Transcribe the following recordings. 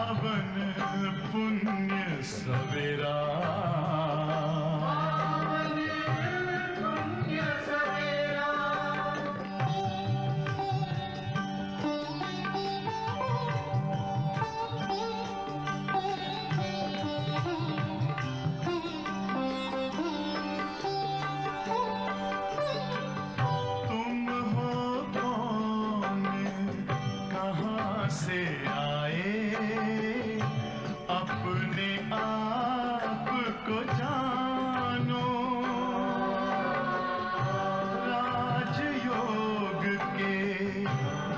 पावन पुण्य सवेरा, से आए अपने आप को जानो, राजयोग के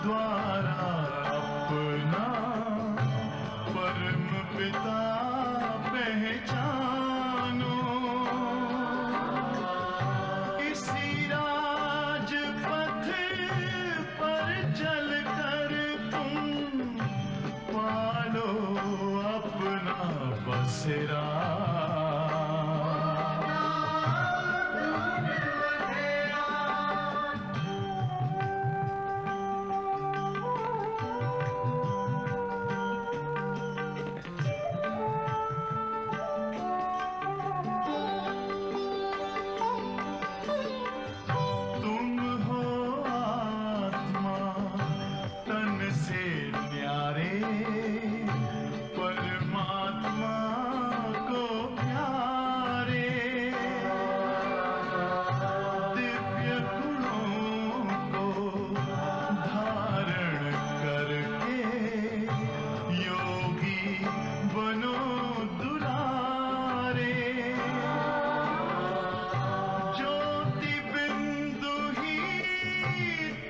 द्वारा अपना परम पिता पहचानो। इसी राजपथ पर चलकर पालो अपना बसेरा। तुम हो आत्मा तन से न्यारे, परमात्मा को प्यारे, दिव्य गुणों को धारण करके योगी बनो दुलारे। ज्योति बिंदु ही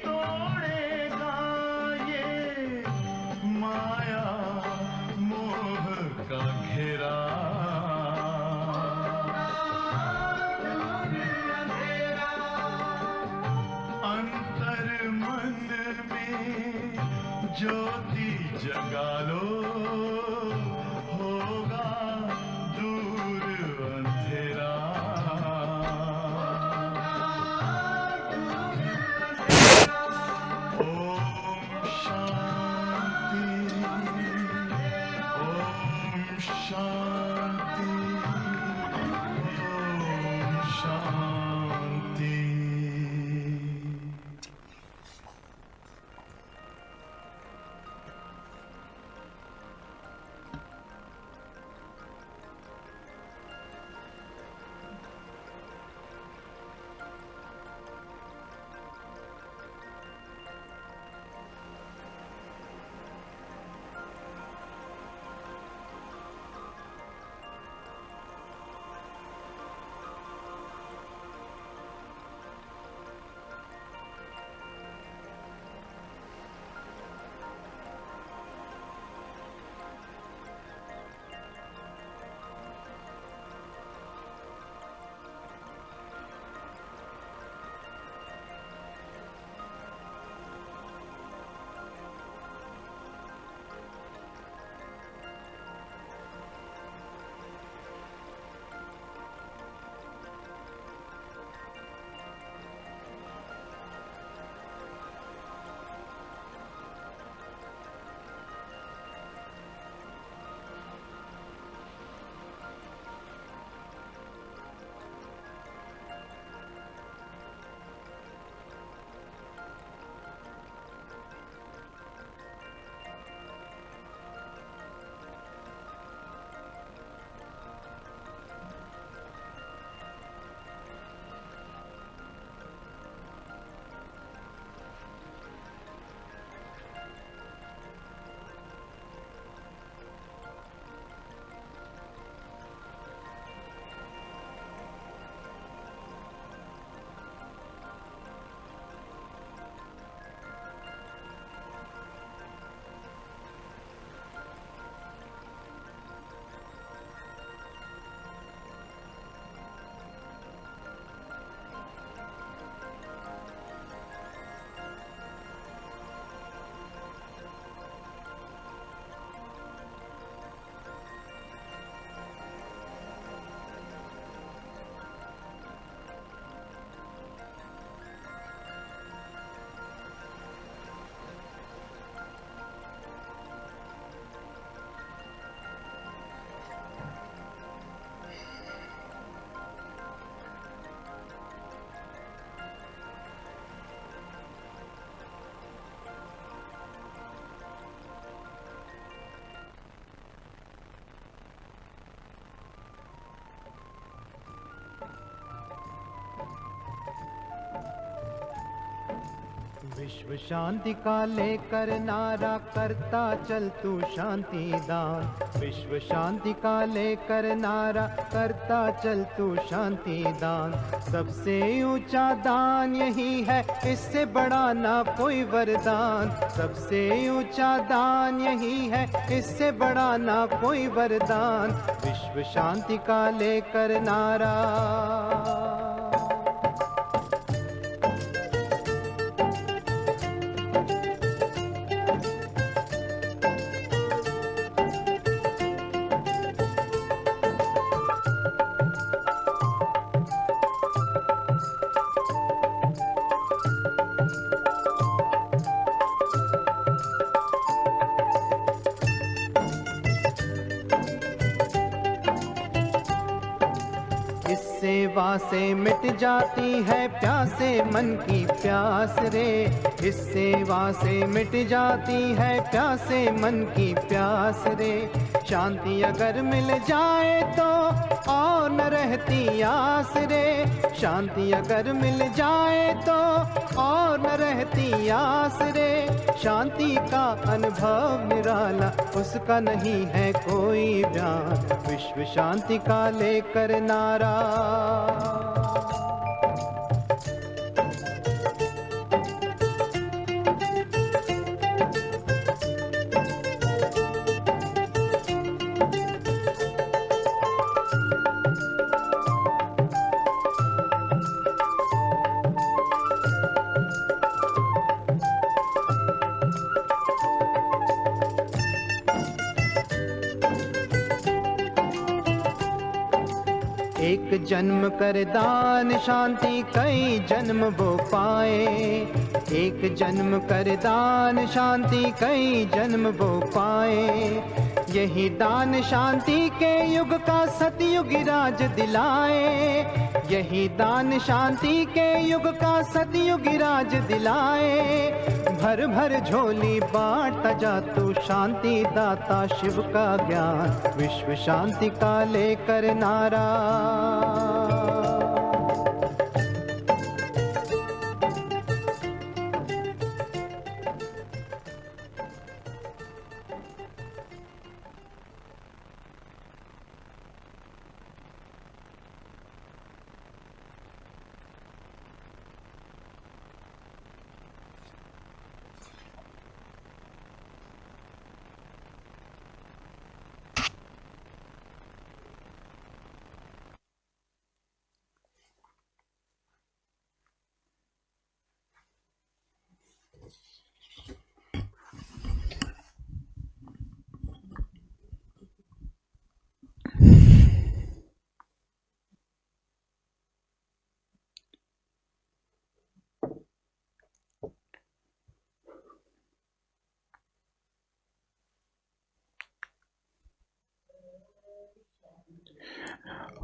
तोड़ेगा ये माया मोह का घेरा। अंतर मन में ज्योति जगा लो, होगा दूर अंधेरा। ओम शांति, ओम शांति, ओम शांति। विश्व शांति का लेकर नारा करता चल तू शांति दान। विश्व शांति का लेकर नारा करता चल तू शांति दान। सबसे ऊंचा दान यही है, इससे बड़ा ना कोई वरदान। सबसे ऊंचा दान यही है, इससे बड़ा ना कोई वरदान। विश्व शांति का लेकर नारा। इस सेवा से मिट जाती है प्यासे मन की प्यास रे। इस सेवा से मिट जाती है प्यासे मन की प्यास रे। शांति अगर मिल जाए तो और न रहती आस रे। शांति अगर मिल जाए तो और न रहती आस रे। शांति का अनुभव निराला, उसका नहीं है कोई बयान। विश्व शांति का लेकर नारा। एक जन्म कर दान शांति कई जन्म वो पाए। एक जन्म कर दान शांति कई जन्म वो पाए। यही दान शांति के युग का सतयुग राज दिलाए। यही दान शांति के युग का सतयुग राज दिलाए। भर भर झोली बांटता जा तू शांति दाता शिव का ज्ञान। विश्व शांति का लेकर नारा।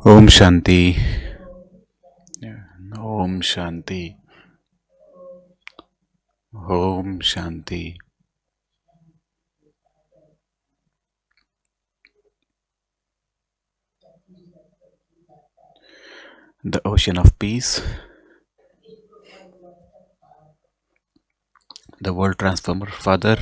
Om Shanti. Om Shanti. Om Shanti. The ocean of peace, the world transformer Father,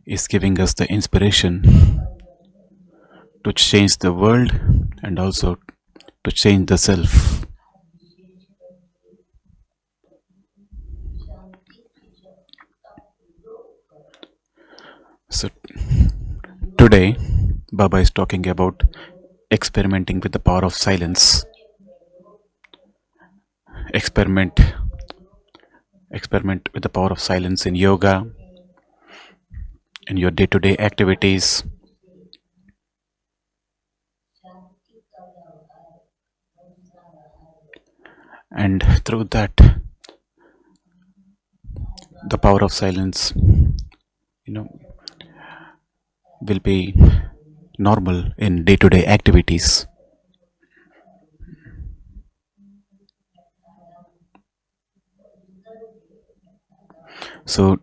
is giving us the inspiration to change the world and also to change the self. So today Baba is talking about experimenting with the power of silence. Experiment with the power of silence in yoga, in your day-to-day activities. And through that, the power of silence, will be normal in day-to-day activities. So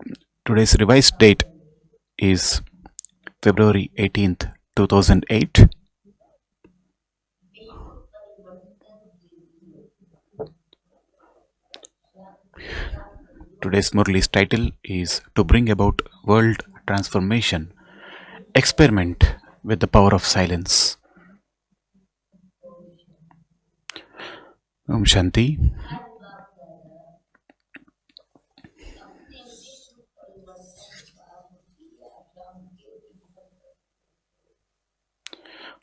today's revised date is February 18th, 2008. Today's Murli's title is To Bring About World Transformation. Experiment with the power of silence. Om Shanti.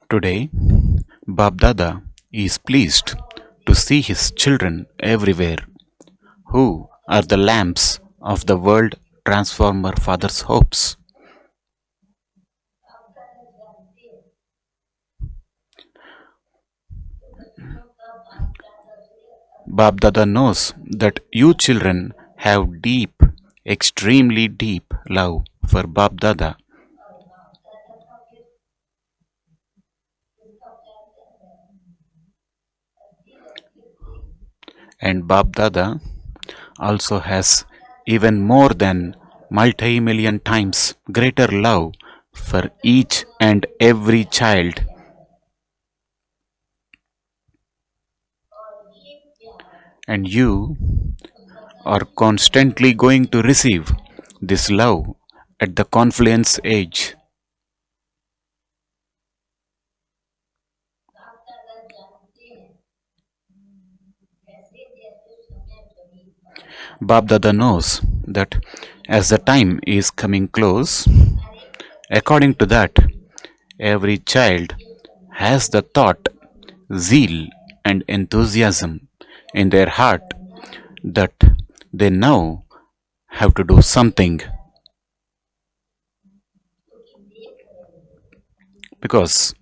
Today, Bab Dada is pleased to see his children everywhere, who are the lamps of the world transformer Father's hopes. Bab Dada knows that you children have deep, extremely deep love for Bab Dada. And Bab Dada also has even more than multi-million times greater love for each and every child. And you are constantly going to receive this love at the confluence age. Bab Dada knows that as the time is coming close, according to that, every child has the thought, zeal, and enthusiasm in their heart that they now have to do something. Because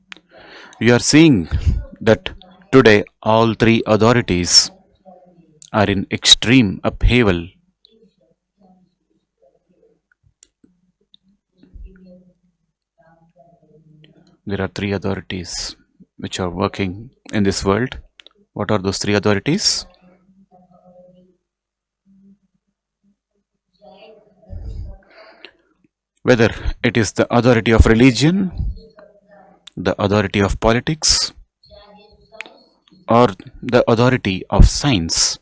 we are seeing that today all three authorities are in extreme upheaval. There are three authorities which are working in this world. What are those three authorities? Whether it is the authority of religion, the authority of politics, or the authority of science.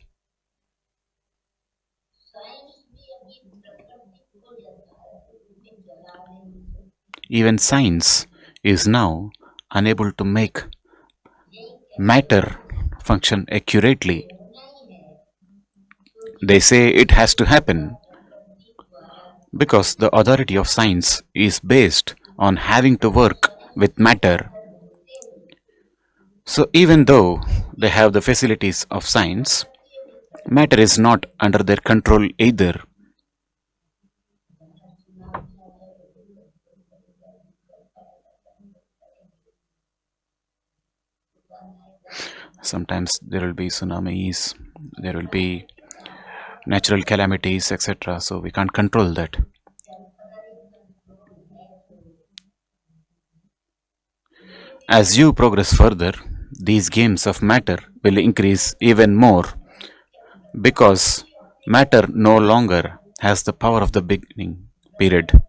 Even science is now unable to make matter function accurately. They say it has to happen because the authority of science is based on having to work with matter. So even though they have the facilities of science, matter is not under their control either. Sometimes there will be tsunamis, there will be natural calamities, etc. So we can't control that. As you progress further, these games of matter will increase even more because matter no longer has the power of the beginning period.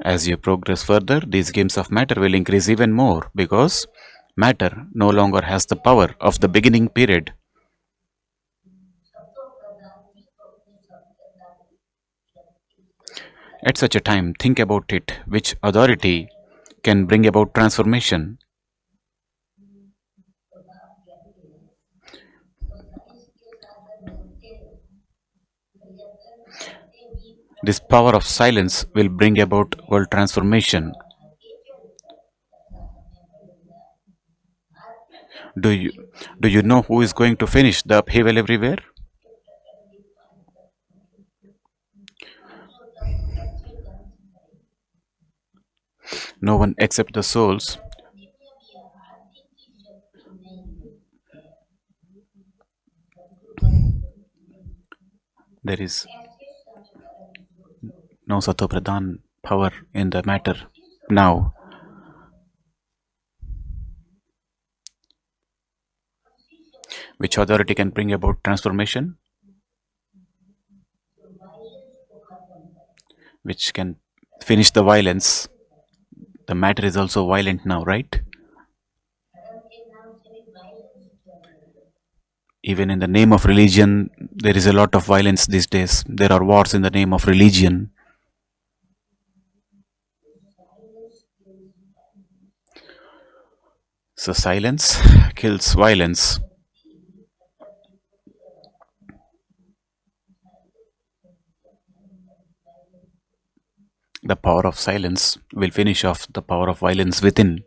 As you progress further, these games of matter will increase even more because matter no longer has the power of the beginning period. At such a time, think about it which authority can bring about transformation. This power of silence will bring about world transformation. Do you know who is going to finish the upheaval everywhere? No one except the souls. There is no Satopradhan power in the matter now. Which authority can bring about transformation? Which can finish the violence? The matter is also violent now, right? Even in the name of religion, there is a lot of violence these days. There are wars in the name of religion. So silence kills violence. The power of silence will finish off the power of violence within.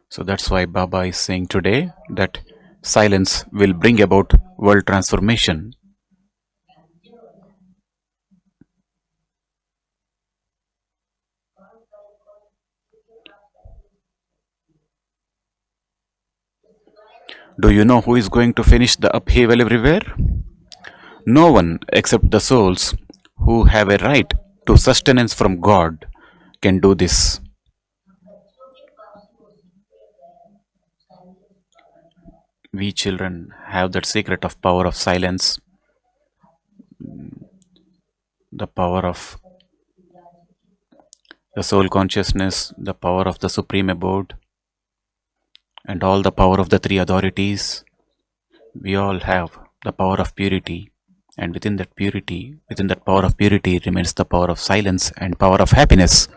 So that's why Baba is saying today that silence will bring about world transformation. Do you know who is going to finish the upheaval everywhere? No one except the souls who have a right to sustenance from God can do this. We children have that secret of power of silence, the power of the soul consciousness, the power of the supreme abode, and all the power of the three authorities. We all have the power of purity, and within that purity, within that power of purity, remains the power of silence and power of happiness.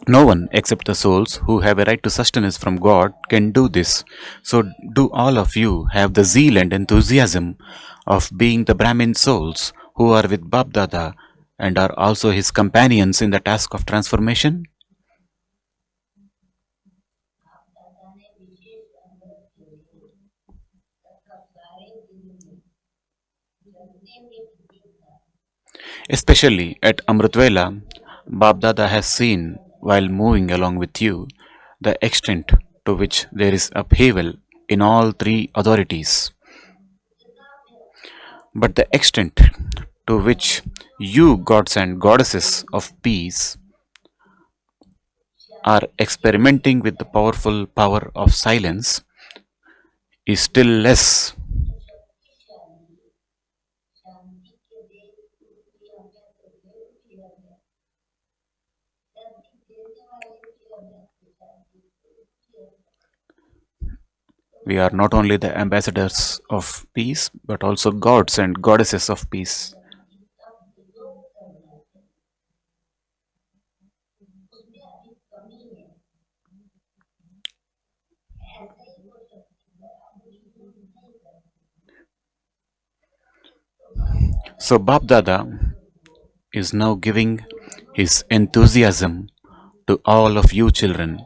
No one except the souls who have a right to sustenance from God can do this. So, do all of you have the zeal and enthusiasm of being the Brahmin souls who are with Bab Dada and are also his companions in the task of transformation? Especially at Amrutvela, Bab Dada has seen, while moving along with you, the extent to which there is upheaval in all three authorities. But the extent to which you, gods and goddesses of peace, are experimenting with the powerful power of silence is still less. We are not only the ambassadors of peace, but also gods and goddesses of peace. So Bab Dada is now giving his enthusiasm to all of you children.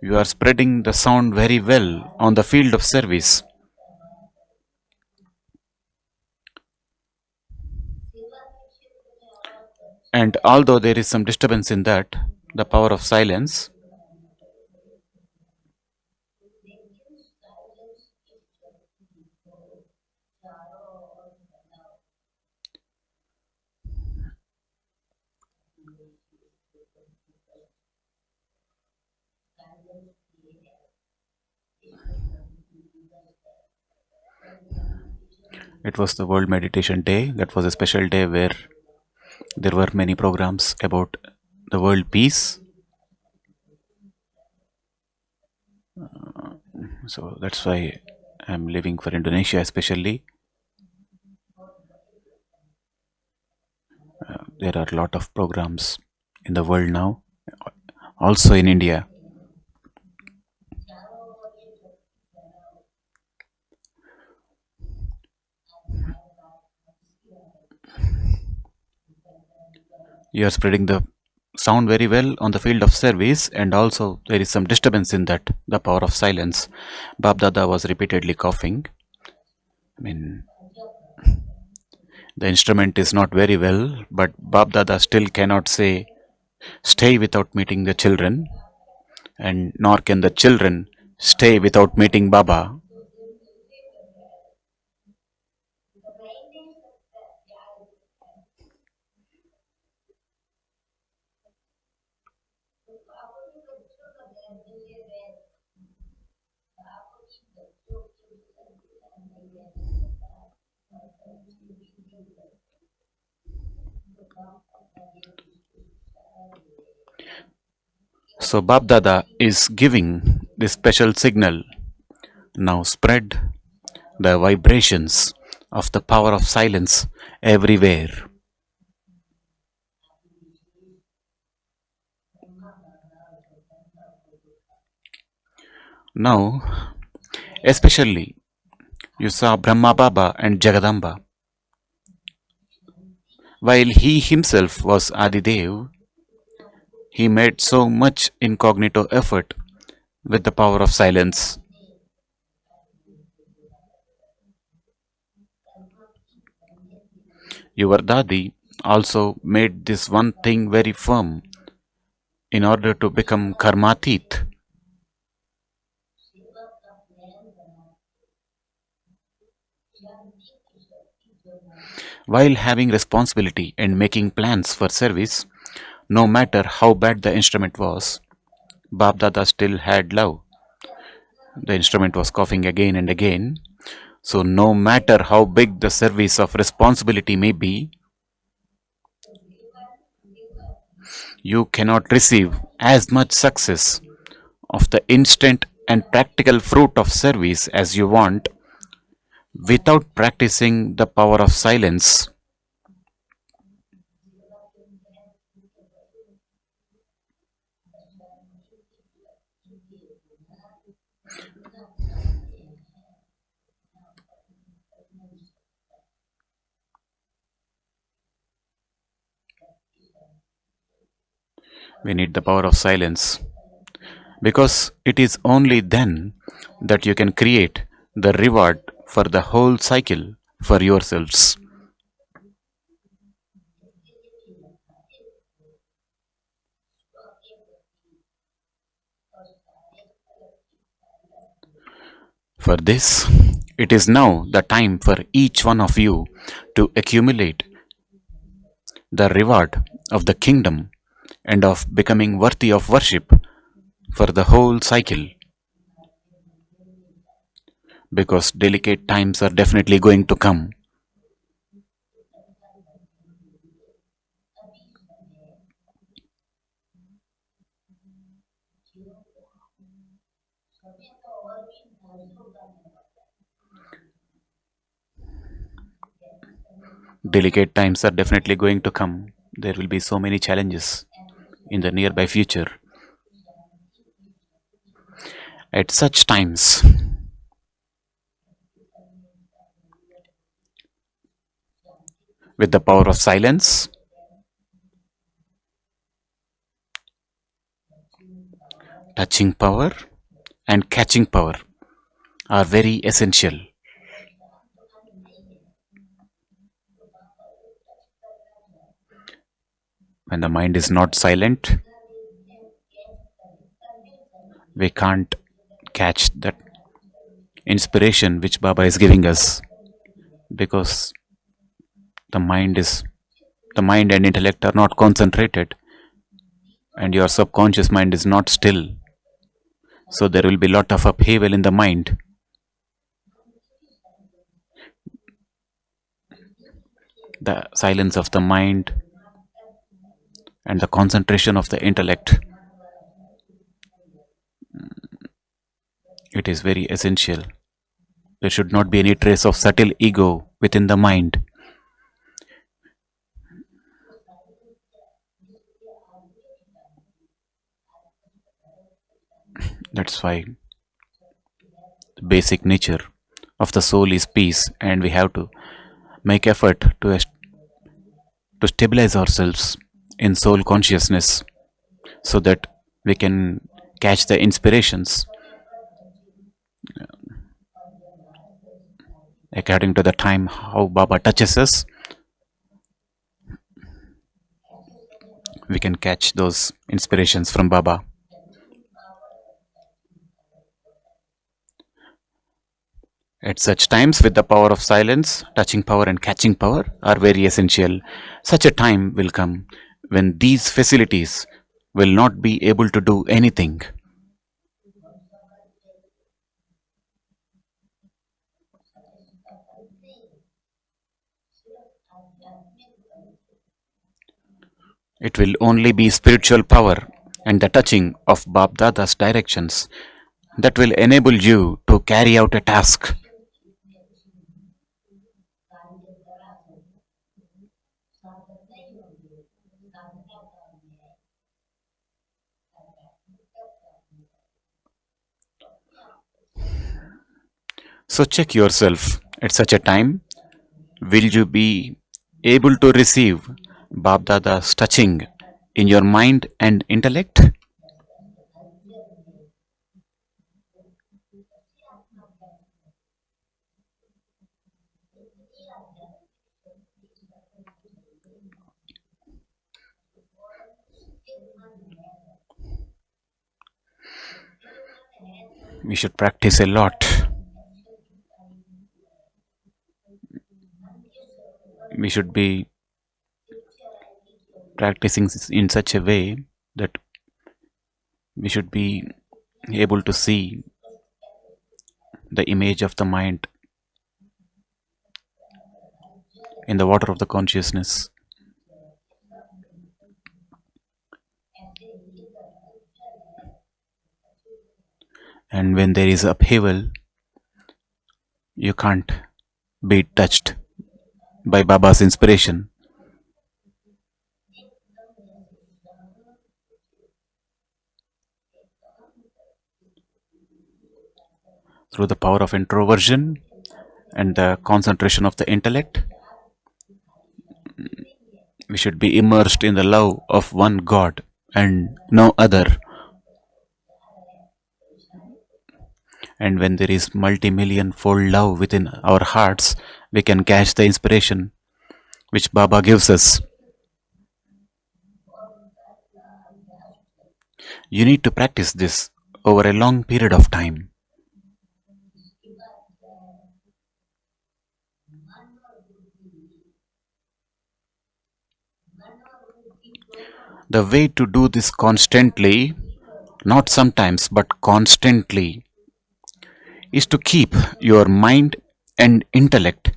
You are spreading the sound very well on the field of service. And although there is some disturbance in that, the power of silence, it was the World Meditation Day. That was a special day where there were many programs about the world peace. So that's why I'm living for Indonesia, especially. There are a lot of programs in the world now, also in India. You are spreading the sound very well on the field of service, and also there is some disturbance in that, the power of silence. Bab Dada was repeatedly coughing. I mean, the instrument is not very well, but Bab Dada still cannot say, stay without meeting the children, and nor can the children stay without meeting Baba. So Bab Dada is giving this special signal. Now spread the vibrations of the power of silence everywhere. Now, especially you saw Brahma Baba and Jagadamba. While he himself was Adidev, he made so much incognito effort with the power of silence. Your Dadi also made this one thing very firm in order to become karmatit. While having responsibility and making plans for service, no matter how bad the instrument was, Bab Dada still had love. The instrument was coughing again and again. So, no matter how big the service of responsibility may be, you cannot receive as much success of the instant and practical fruit of service as you want without practicing the power of silence. We need the power of silence because it is only then that you can create the reward for the whole cycle for yourselves. For this, it is now the time for each one of you to accumulate the reward of the kingdom and of becoming worthy of worship for the whole cycle, because delicate times are definitely going to come. Delicate times are definitely going to come. There will be so many challenges in the nearby future. At such times, with the power of silence, touching power, and catching power are very essential. When the mind is not silent, we can't catch that inspiration which Baba is giving us, because the mind and intellect are not concentrated and your subconscious mind is not still. So there will be lot of upheaval in the mind. The silence of the mind and the concentration of the intellect, it is very essential. There should not be any trace of subtle ego within the mind. That's why the basic nature of the soul is peace, and we have to make effort to stabilize ourselves in soul consciousness so that we can catch the inspirations according to the time how Baba touches us. We can catch those inspirations from Baba. At such times, with the power of silence, touching power and catching power are very essential. Such a time will come when these facilities will not be able to do anything. It will only be spiritual power and the touching of Bab Dada's directions that will enable you to carry out a task. So check yourself at such a time. Will you be able to receive Bab Dada's touching in your mind and intellect? We should practice a lot. We should be practicing in such a way that we should be able to see the image of the mind in the water of the consciousness. And when there is upheaval, you can't be touched by Baba's inspiration. Through the power of introversion and the concentration of the intellect, we should be immersed in the love of one God and no other. And when there is multi-million fold love within our hearts, we can catch the inspiration which Baba gives us. You need to practice this over a long period of time. The way to do this constantly, not sometimes but constantly, is to keep your mind and intellect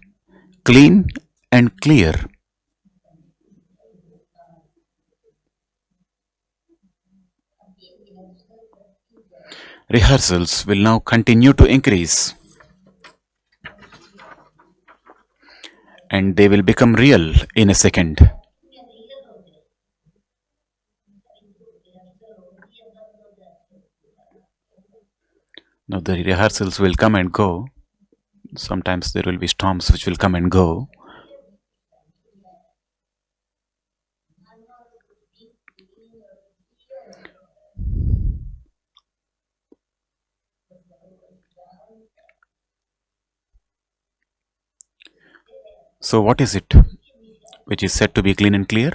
clean and clear. Rehearsals will now continue to increase and they will become real in a second. Now the rehearsals will come and go. Sometimes there will be storms which will come and go. So what is it which is said to be clean and clear?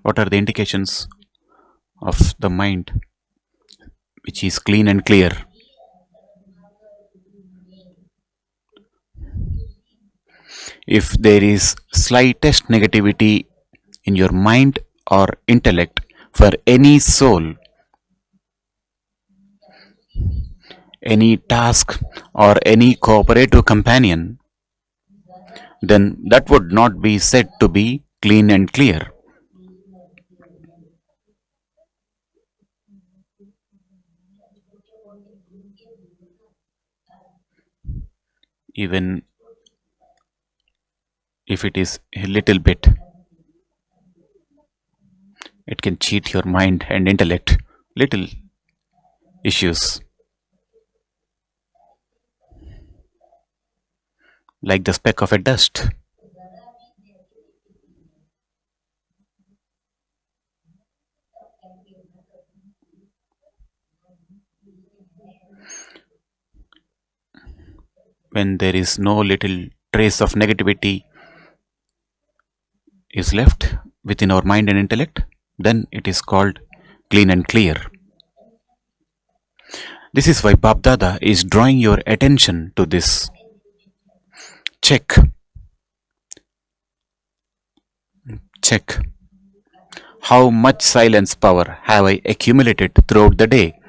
What are the indications of the mind which is clean and clear? If there is slightest negativity in your mind or intellect for any soul, any task or any cooperative companion, then that would not be said to be clean and clear. Even if it is a little bit, it can cheat your mind and intellect. Little issues like the speck of a dust. When there is no little trace of negativity is left within our mind and intellect, then it is called clean and clear. This is why Bab Dada is drawing your attention to this. Check. How much silence power have I accumulated throughout the day?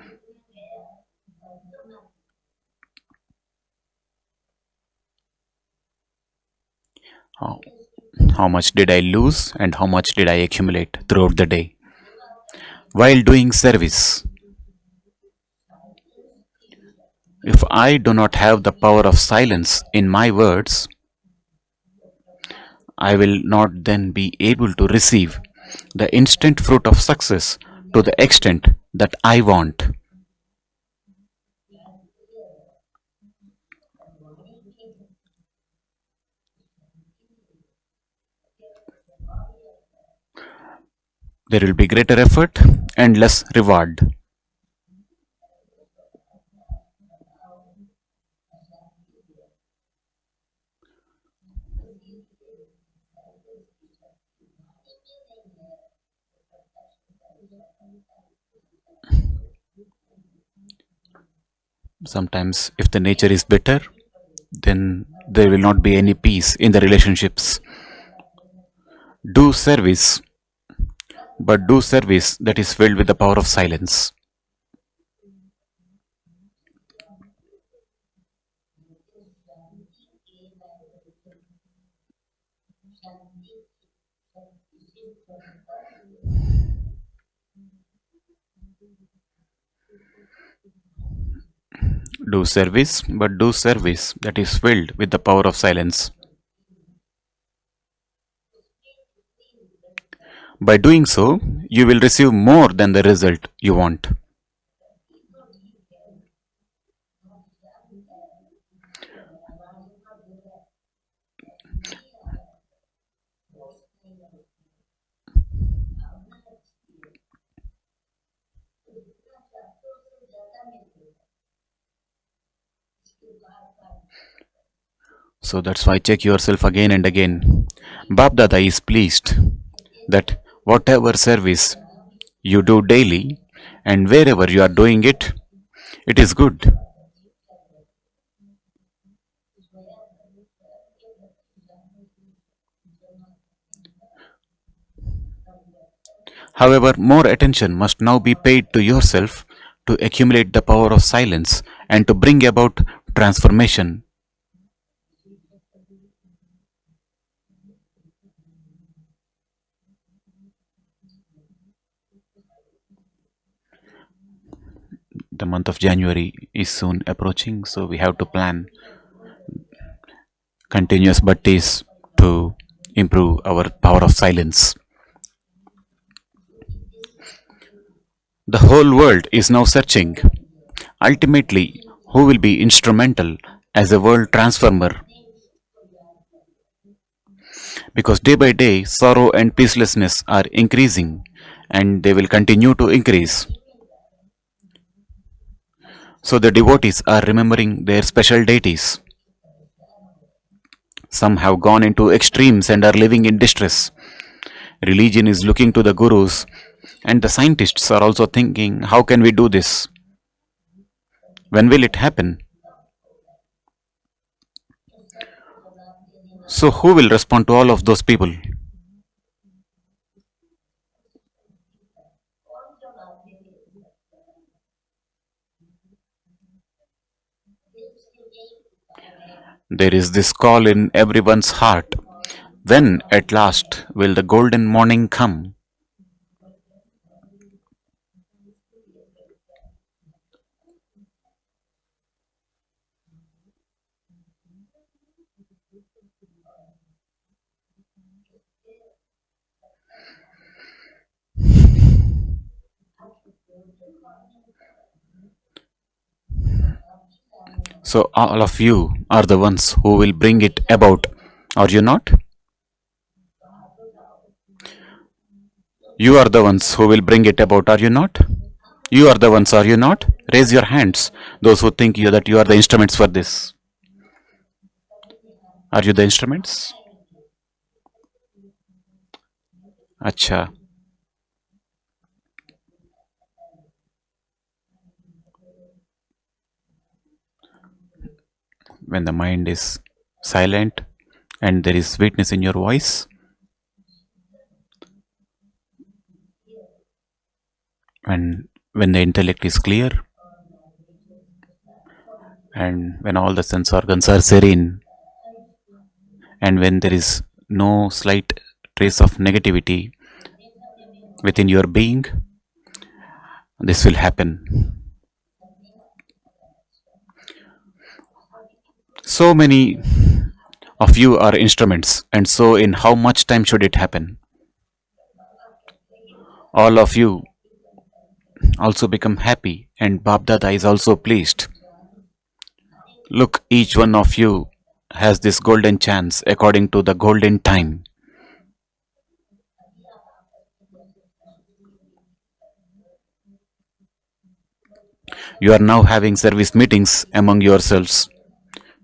How much did I lose and how much did I accumulate throughout the day? while doing service. If I do not have the power of silence in my words, I will not then be able to receive the instant fruit of success to the extent that I want. There will be greater effort and less reward. Sometimes, if the nature is bitter, then there will not be any peace in the relationships. Do service, but do service that is filled with the power of silence. Do service, but do service that is filled with the power of silence. By doing so, you will receive more than the result you want. So that's why check yourself again and again. Bab Dada is pleased that whatever service you do daily and wherever you are doing it, it is good. However, more attention must now be paid to yourself to accumulate the power of silence and to bring about transformation. The month of January is soon approaching, so we have to plan continuous bhattis to improve our power of silence. The whole world is now searching. Ultimately, who will be instrumental as a world transformer? Because day by day, sorrow and peacelessness are increasing and they will continue to increase. So the devotees are remembering their special deities. Some have gone into extremes and are living in distress. Religion is looking to the gurus, and the scientists are also thinking, how can we do this? When will it happen? So, who will respond to all of those people? There is this call in everyone's heart. When at last will the golden morning come? So, all of you are the ones who will bring it about, are you not? You are the ones who will bring it about, are you not? You are the ones, are you not? Raise your hands, those who think that you are the instruments for this. Are you the instruments? Acha. When the mind is silent and there is sweetness in your voice, when the intellect is clear, and when all the sense organs are serene, and when there is no slight trace of negativity within your being, this will happen. So many of you are instruments, and so in how much time should it happen? All of you also become happy, and Bab Dada is also pleased. Look, each one of you has this golden chance according to the golden time. You are now having service meetings among yourselves.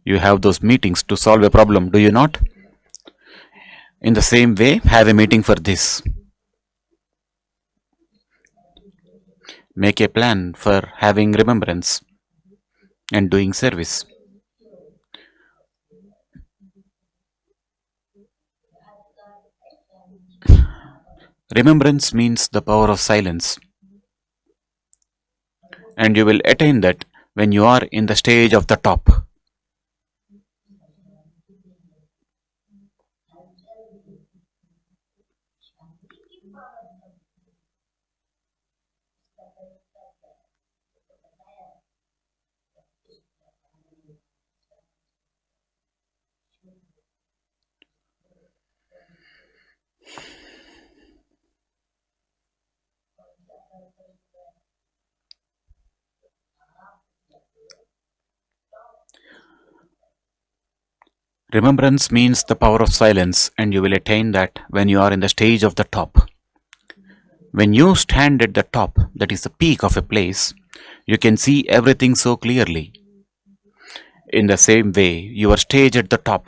You have those meetings to solve a problem, do you not? In the same way, have a meeting for this. Make a plan for having remembrance and doing service. Remembrance means the power of silence, and you will attain that when you are in the stage of the top. Remembrance means the power of silence, and you will attain that when you are in the stage of the top. When you stand at the top, that is the peak of a place, you can see everything so clearly. In the same way, your stage at the top.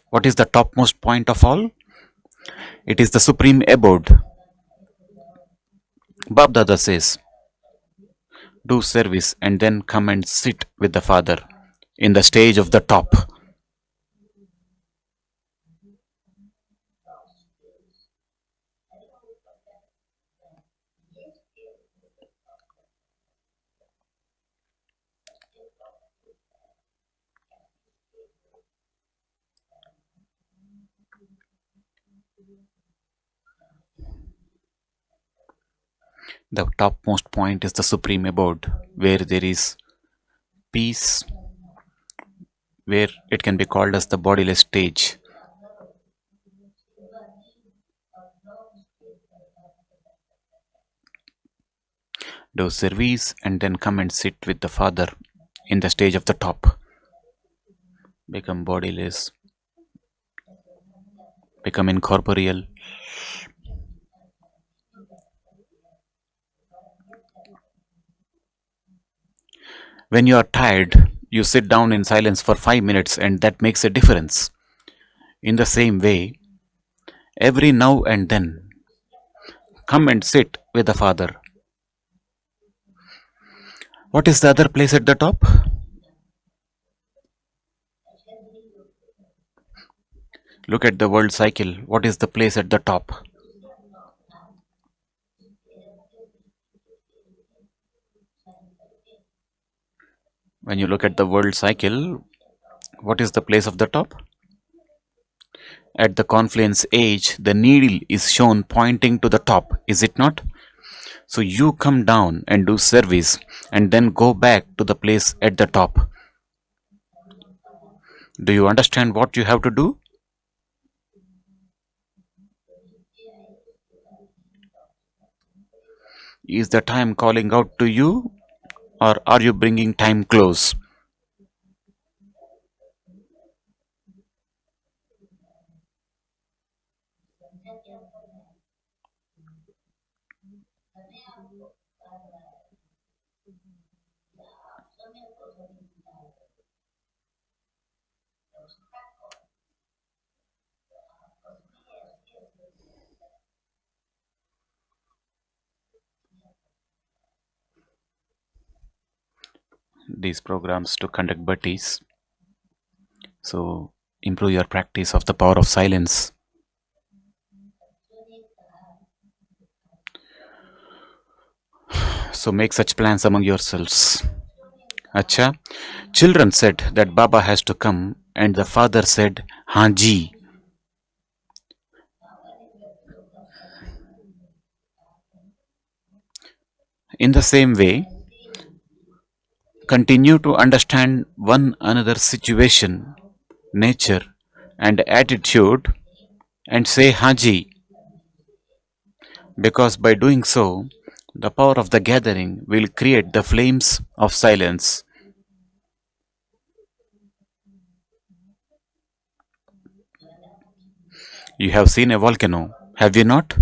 What is the topmost point of all? It is the supreme abode. Bab Dada says, do service and then come and sit with the Father in the stage of the top. The topmost point is the supreme abode, where there is peace, where it can be called as the bodiless stage. Do service and then come and sit with the Father in the stage of the top. Become bodiless, become incorporeal. When you are tired, you sit down in silence for 5 minutes, and that makes a difference. In the same way, every now and then, come and sit with the Father. What is the other place at the top? Look at the world cycle. What is the place at the top? When you look at the world cycle, what is the place of the top? At the confluence age, the needle is shown pointing to the top, is it not? So you come down and do service and then go back to the place at the top. Do you understand what you have to do? Is the time calling out to you, or are you bringing time close? These programs to conduct bhattis. So improve your practice of the power of silence. So make such plans among yourselves. Acha. Children said that Baba has to come, and the father said, Haan ji. In the same way, continue to understand one another's situation, nature, and attitude and say Haji, because by doing so, the power of the gathering will create the flames of silence. You have seen a volcano, have you not?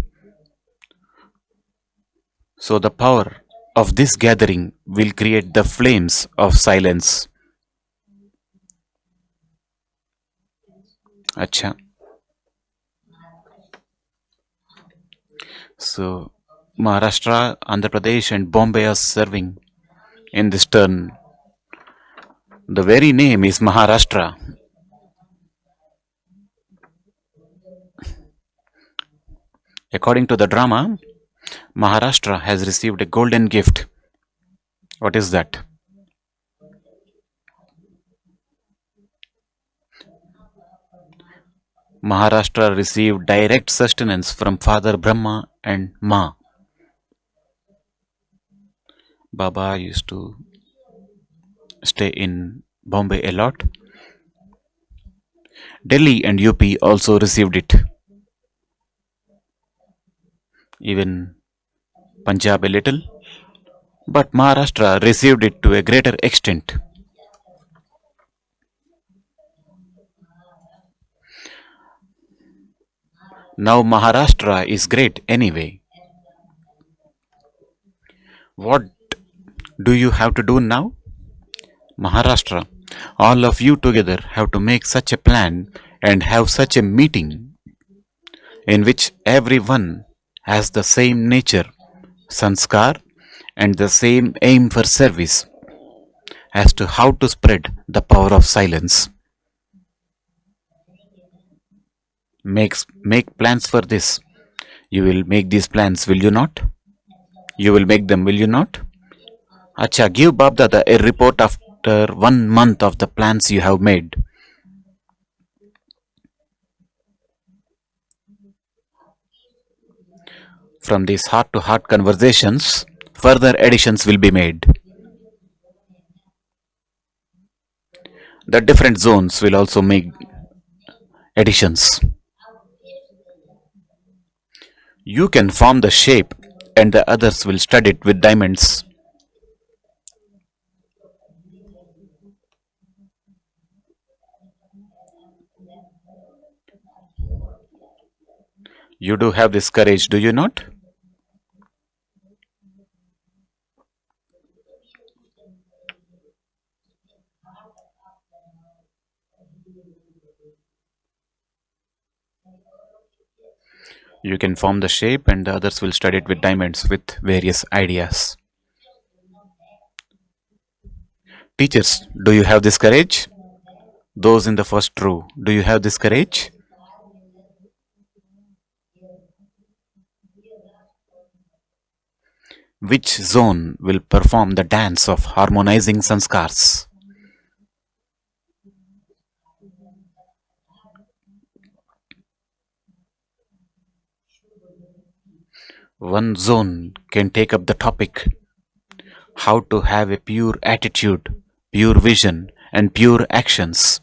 So the power of this gathering will create the flames of silence. Acha. So Maharashtra, Andhra Pradesh, and Bombay are serving in this turn. The very name is Maharashtra. According to the drama, Maharashtra has received a golden gift. What is that? Maharashtra received direct sustenance from Father Brahma and Ma. Baba used to stay in Bombay a lot. Delhi and UP also received it. Even Punjab a little. But Maharashtra received it to a greater extent. Now Maharashtra is great anyway. What do you have to do now? Maharashtra, all of you together have to make such a plan and have such a meeting in which everyone has the same nature, sanskar, and the same aim for service as to how to spread the power of silence. Make plans for this. You will make these plans, will you not? You will make them, will you not? Acha, give Babdada a report after 1 month of the plans you have made. From these heart to heart conversations, further additions will be made. The different zones will also make additions. You can form the shape and the others will stud it with diamonds. You do have this courage, do you not? You can form the shape and the others will stud it with diamonds with various ideas. Teachers, do you have this courage? Those in the first row, do you have this courage? Which zone will perform the dance of harmonizing sanskars? One zone can take up the topic how to have a pure attitude, pure vision, and pure actions.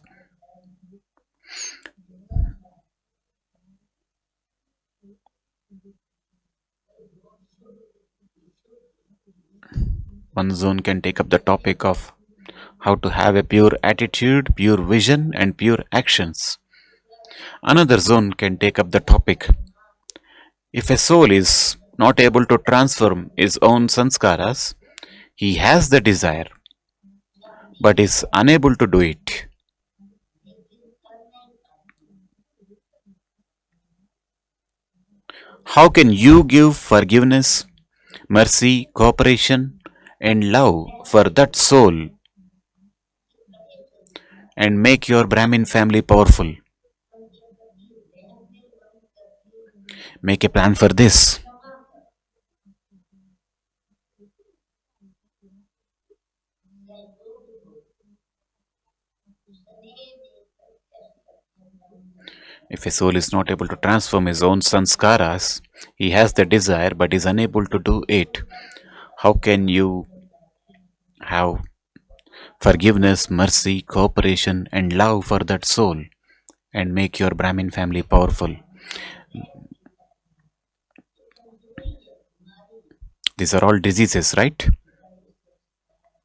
One zone can take up the topic of how to have a pure attitude, pure vision, and pure actions. Another zone can take up the topic if a soul is not able to transform his own sanskaras, he has the desire but is unable to do it. How can you give forgiveness, mercy, cooperation, and love for that soul and make your Brahmin family powerful? Make a plan for this. If a soul is not able to transform his own sanskaras, he has the desire but is unable to do it. How can you have forgiveness, mercy, cooperation, and love for that soul and make your Brahmin family powerful? These are all diseases, right?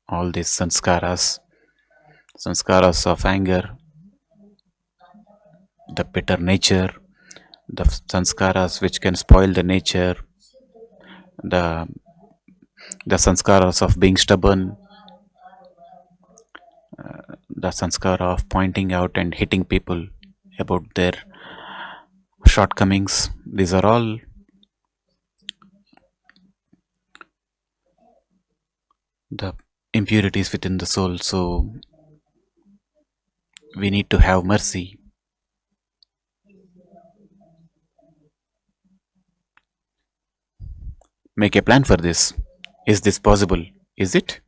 All these sanskaras of anger, the bitter nature, the sanskaras which can spoil the nature, the the sanskaras of being stubborn, the sanskara of pointing out and hitting people about their shortcomings. These are all the impurities within the soul. So we need to have mercy. Make a plan for this. Is this possible? Is it?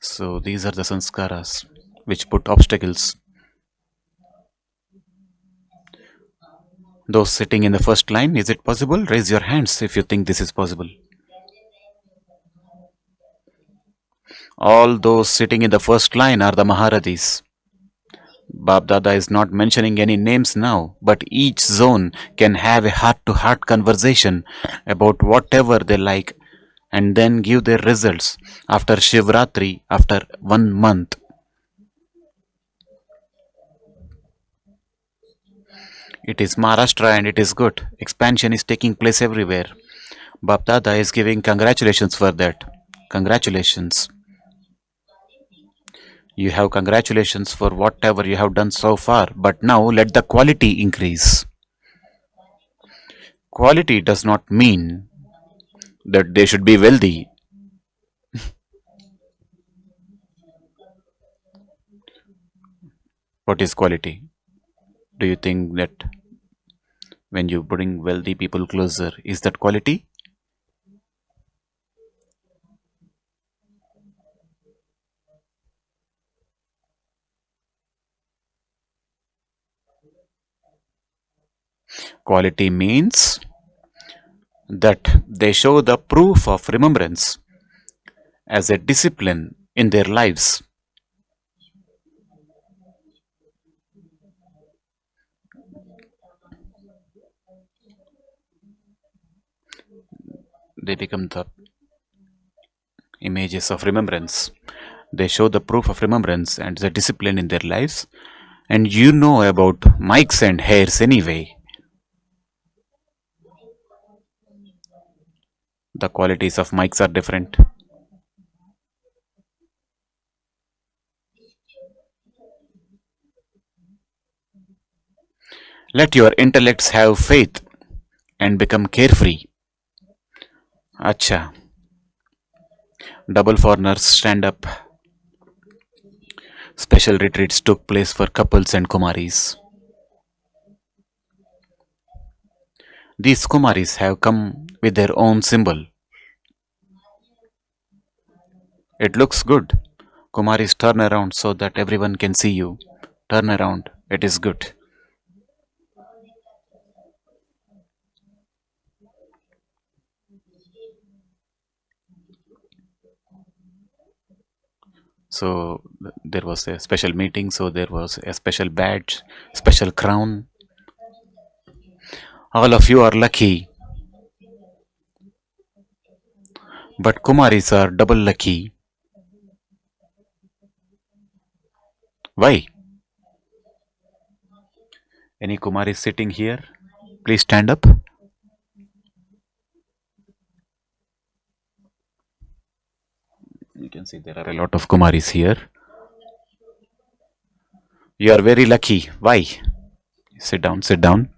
So these are the sanskaras which put obstacles. Those sitting in the first line, is it possible? Raise your hands if you think this is possible. All those sitting in the first line are the Maharathis. Bab Dada is not mentioning any names now, but each zone can have a heart to heart conversation about whatever they like and then give their results after Shivratri, after 1 month. It is Maharashtra and it is good. Expansion is taking place everywhere. Bab Dada is giving congratulations for that. Congratulations. You have congratulations for whatever you have done so far, but now let the quality increase. Quality does not mean that they should be wealthy. What is quality? Do you think that when you bring wealthy people closer, is that quality? Quality means that they show the proof of remembrance as a discipline in their lives. They become the images of remembrance. They show the proof of remembrance and the discipline in their lives. And you know about mics and hairs anyway. The qualities of mics are different. Let your intellects have faith and become carefree. Acha. Double foreigners stand up. Special retreats took place for couples and Kumaris. These Kumaris have come with their own symbol. It looks good. Kumaris, turn around so that everyone can see you. Turn around. It is good. So there was a special meeting, so there was a special badge, special crown. All of you are lucky. But Kumaris are double lucky. Why? Any Kumaris sitting here? Please stand up. You can see there are a lot of Kumaris here. You are very lucky. Why? Sit down, sit down.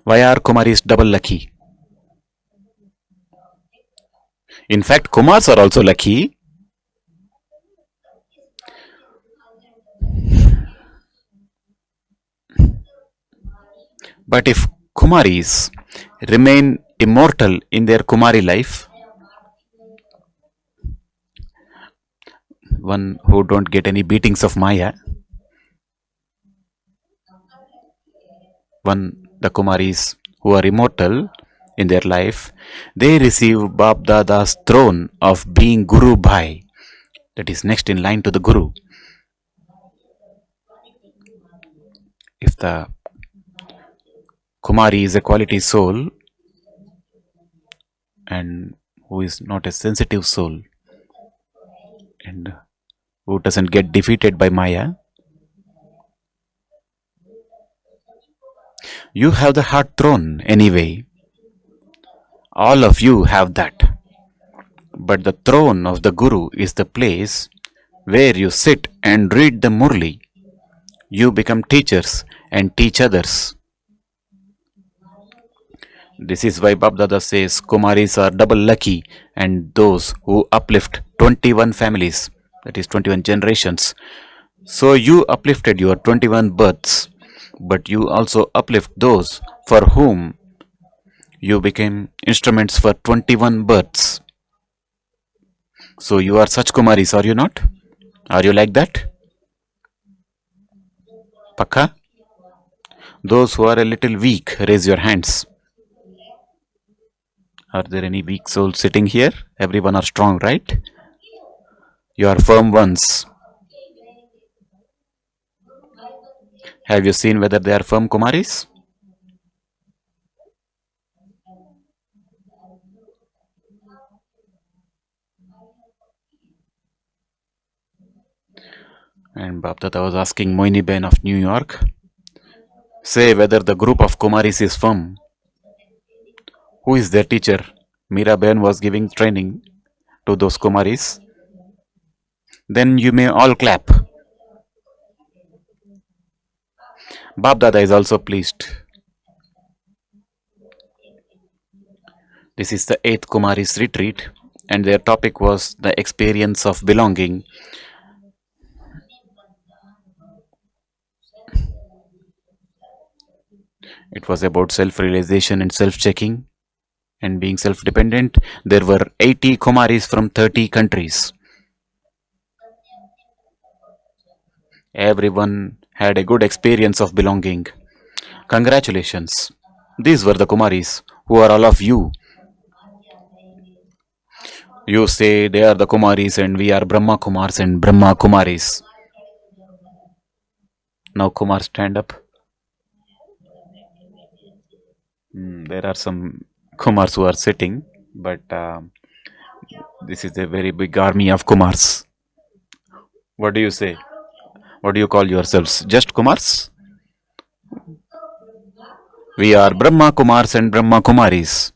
Why are Kumaris double lucky? In fact, Kumars are also lucky. But if Kumaris remain immortal in their Kumari life, one who don't get any beatings of Maya, the Kumaris who are immortal in their life, they receive Bab Dada's throne of being Guru Bhai, that is next in line to the Guru. If the Kumari is a quality soul and who is not a sensitive soul and who doesn't get defeated by Maya, you have the heart throne anyway. All of you have that. But the throne of the Guru is the place where you sit and read the Murli. You become teachers and teach others. This is why Bab Dada says Kumaris are double lucky and those who uplift 21 families, that is 21 generations. So you uplifted your 21 births, but you also uplift those for whom you became instruments for 21 births. So you are such Kumaris, are you not? Are you like that? Pakka? Those who are a little weak, raise your hands. Are there any weak souls sitting here? Everyone are strong, right? You are firm ones. Have you seen whether they are firm Kumaris? And Baptata was asking Moini Ben of New York, say whether the group of Kumaris is firm. Who is their teacher? Meera Ben was giving training to those Kumaris. Then you may all clap. Bab Dada is also pleased. This is the 8th Kumaris retreat and their topic was the experience of belonging. It was about self-realization and self-checking and being self-dependent. There were 80 Kumaris from 30 countries. Everyone had a good experience of belonging. Congratulations. These were the Kumaris who are all of you. You say they are the Kumaris and we are Brahma Kumars and Brahma Kumaris. Now Kumar, stand up. There are some Kumars who are sitting, but this is a very big army of Kumars. What do you say? What do you call yourselves? Just Kumars? We are Brahma Kumars and Brahma Kumaris.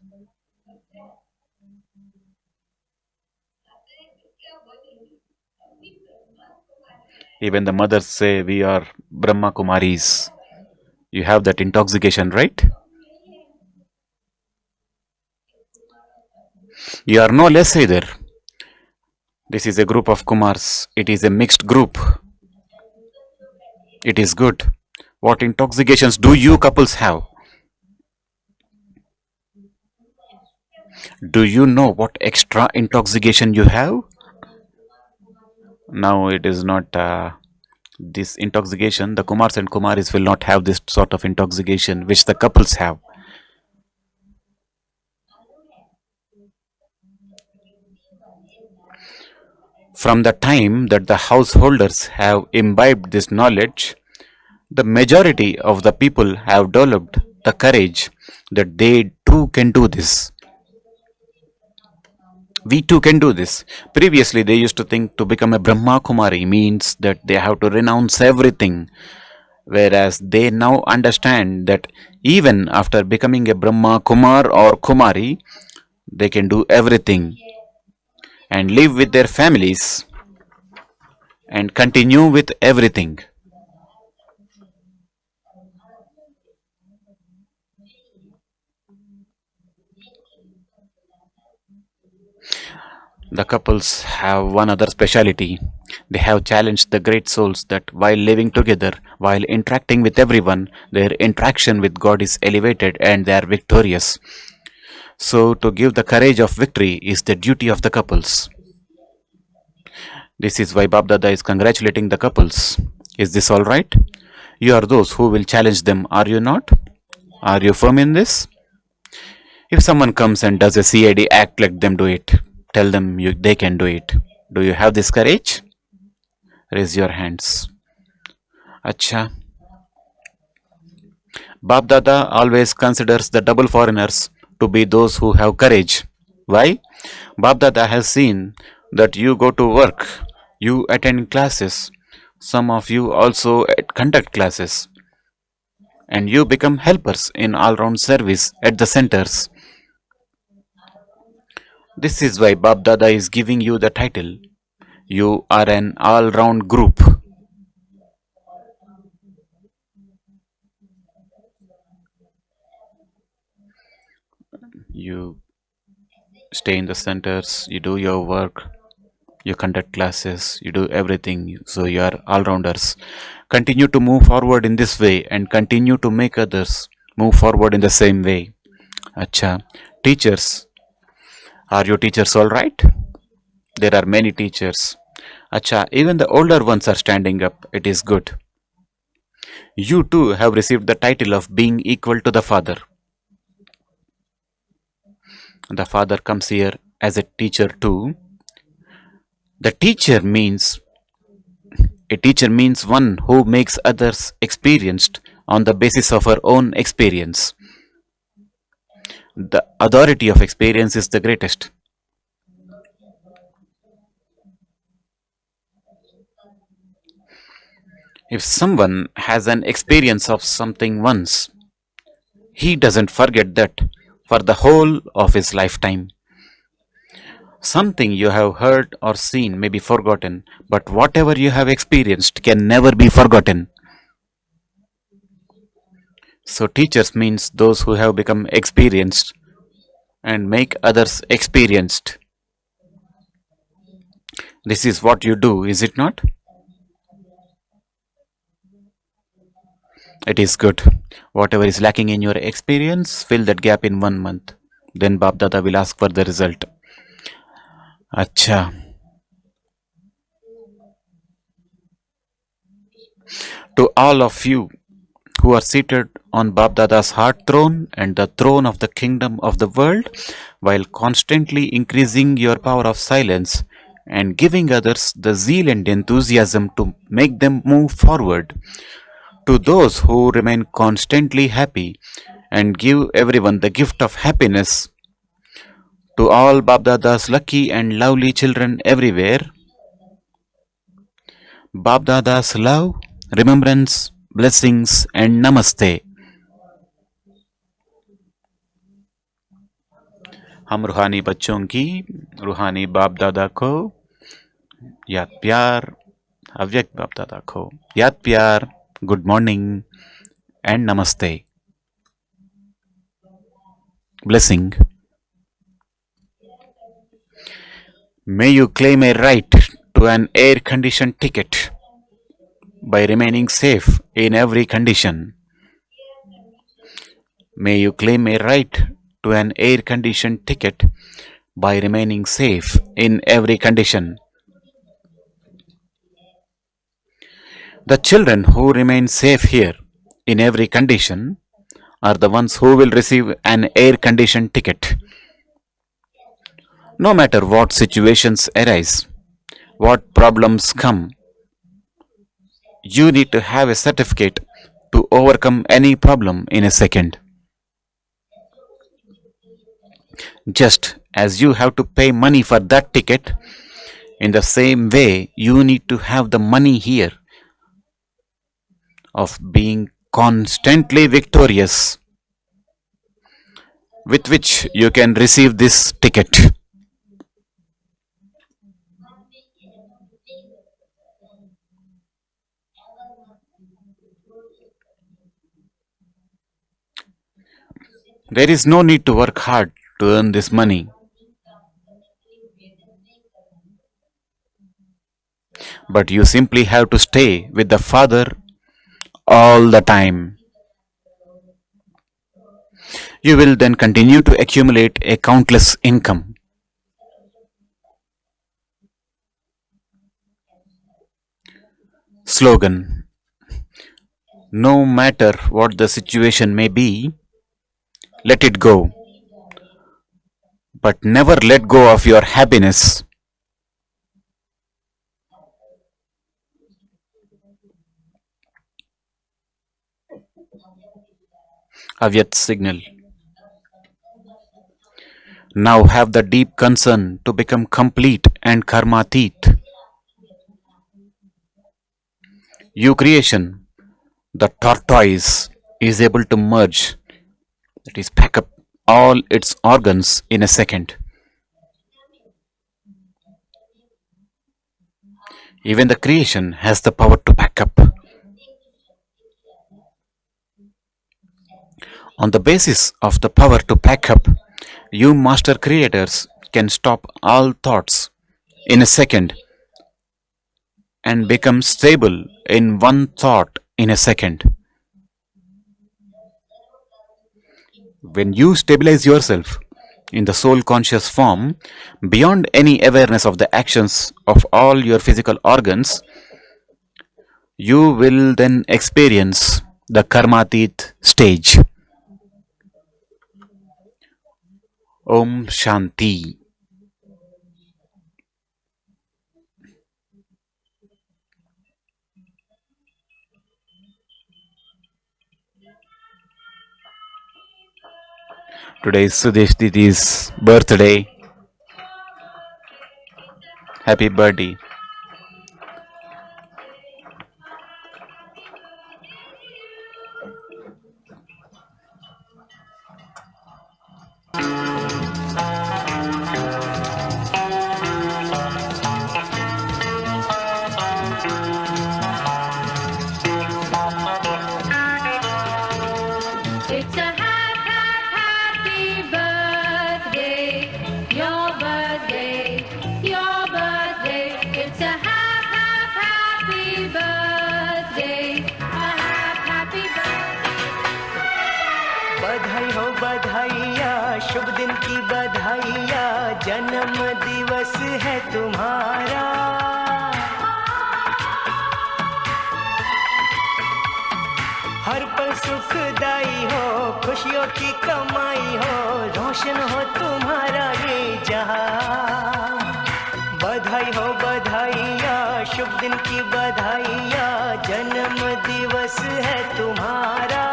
Even the mothers say we are Brahma Kumaris. You have that intoxication, right? You are no less either. This is a group of Kumars. It is a mixed group. It is good. What intoxications do you couples have? Do you know what extra intoxication you have? Now it is not this intoxication. The Kumars and Kumaris will not have this sort of intoxication which the couples have. From the time that the householders have imbibed this knowledge, the majority of the people have developed the courage that they too can do this. We too can do this. Previously, they used to think to become a Brahma Kumari means that they have to renounce everything, whereas they now understand that even after becoming a Brahma Kumar or Kumari, they can do everything and live with their families and continue with everything. The couples have one other speciality. They have challenged the great souls that while living together, while interacting with everyone, their interaction with God is elevated and they are victorious. So, to give the courage of victory is the duty of the couples. This is why Bab Dada is congratulating the couples. Is this all right? You are those who will challenge them, are you not? Are you firm in this? If someone comes and does a CID act, let them do it. Tell them they can do it. Do you have this courage? Raise your hands. Acha. Bab Dada always considers the double foreigners to be those who have courage. Why? Bab Dada has seen that you go to work, you attend classes, some of you also conduct classes, and you become helpers in all round service at the centers. This is why Bab Dada is giving you the title. You are an all round group. You stay in the centers, you do your work, you conduct classes, you do everything. So you are all rounders. Continue to move forward in this way and continue to make others move forward in the same way. Acha. Teachers. Are your teachers all right? There are many teachers. Acha, even the older ones are standing up. It is good. You too have received the title of being equal to the father. The father comes here as a teacher too. The teacher means a teacher means one who makes others experienced on the basis of her own experience. The authority of experience is the greatest. If someone has an experience of something once, he doesn't forget that for the whole of his lifetime. Something you have heard or seen may be forgotten, but whatever you have experienced can never be forgotten. So, teachers means those who have become experienced and make others experienced. This is what you do, is it not? It is good. Whatever is lacking in your experience, fill that gap in 1 month. Then Bab Dada will ask for the result. Acha. To all of you who are seated on Bab Dada's heart throne and the throne of the kingdom of the world, while constantly increasing your power of silence and giving others the zeal and enthusiasm to make them move forward. To those who remain constantly happy and give everyone the gift of happiness. To all Babdada's lucky and lovely children everywhere, Babdada's love, remembrance, blessings, and namaste. हम रूहानी बच्चों की रूहानी बाप दादा को याद प्यार, अव्यक्त बाप दादा को याद प्यार, good morning and namaste. Blessing. May you claim a right to an air-conditioned ticket by remaining safe in every condition. May you claim a right to an air-conditioned ticket by remaining safe in every condition. The children who remain safe here in every condition are the ones who will receive an air-conditioned ticket. No matter what situations arise, what problems come, you need to have a certificate to overcome any problem in a second. Just as you have to pay money for that ticket, in the same way you need to have the money here of being constantly victorious, with which you can receive this ticket. There is no need to work hard to earn this money, but you simply have to stay with the Father all the time. You will then continue to accumulate a countless income. Slogan. No matter what the situation may be, let it go, but never let go of your happiness. Avyat signal. Now have the deep concern to become complete and karmatit. You creation, the tortoise is able to merge, that is, pack up all its organs in a second. Even the creation has the power to pack up. On the basis of the power to pack up, you master creators can stop all thoughts in a second and become stable in one thought in a second. When you stabilize yourself in the soul conscious form, beyond any awareness of the actions of all your physical organs, you will then experience the karmatit stage. Om Shanti. Today is Sudesh Didi's birthday. Happy birthday. It's a happy birthday, your birthday, your birthday. It's a happy birthday, a happy birthday. बधाई हो बधाइया, शुभ दिन की बधाइया, जन्म दिवस है तुम्हारा। हर पल सुखदाई हो, खुशियों की कमाई हो, रोशन हो तुम्हारा ये जहां। बधाई हो बधाइया, शुभ दिन की बधाइया, जन्म दिवस है तुम्हारा।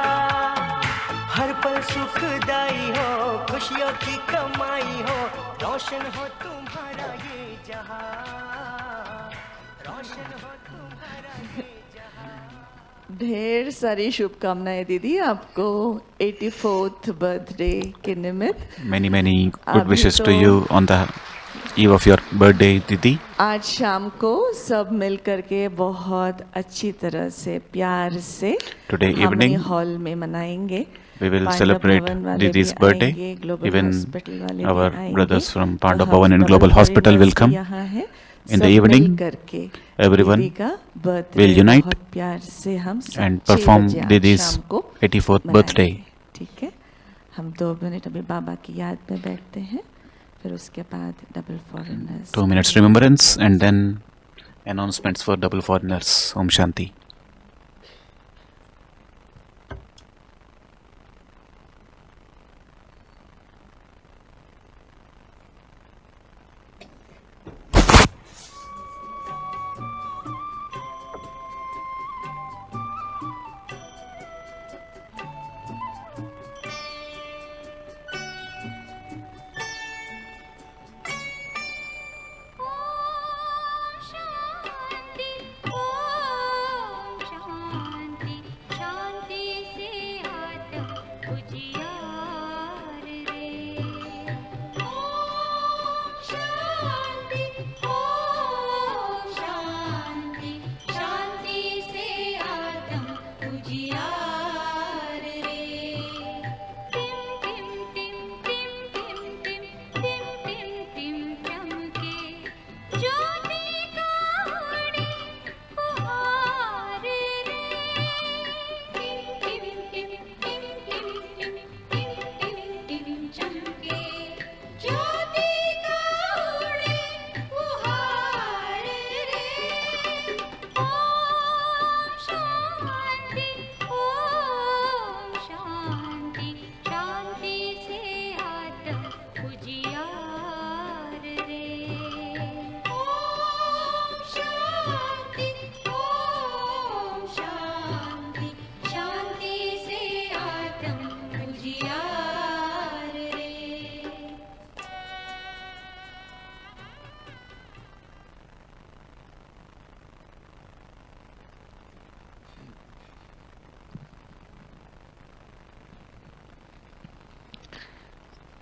हर पल सुखदाई हो, खुशियों की कमाई हो, रोशन हो तुम्हारा ये जहां, रोशन हो तुम्हारा ये जहां। ढेर सारी शुभकामनाएं दीदी आपको 84th बर्थडे के निमित्त। Many good अभी wishes to तो you on the eve of your birthday, Didi. आज शाम को सब मिल करके बहुत अच्छी तरह से प्यार से Today हम evening, हॉल में मनाएंगे। We will पांडव celebrate भवन वाले Didi's भी birthday. आएंगे, ग्लोबल Even हॉस्पिटल वाले our भी आएंगे। brothers from तो Pandav हम Bhavan and double Global Hospital will foreigners come. भी यहाँ हैं। In the सब evening, मिल करके everyone दीदी का बर्थडे will unite बहुत प्यार से हम and 6 perform बजे आज Didi's शाम को 84th मनाएंगे। birthday. ठीक है, हम 2 मिनट अभी बाबा की याद में बैठते हैं, फिर उसके बाद double foreigners. 2 minutes remembrance and then announcements for double foreigners. Om Shanti. Om Shanti, Om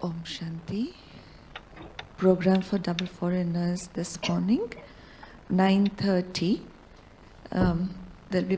Om Shanti. Program for double foreigners this morning, 9:30. There'll be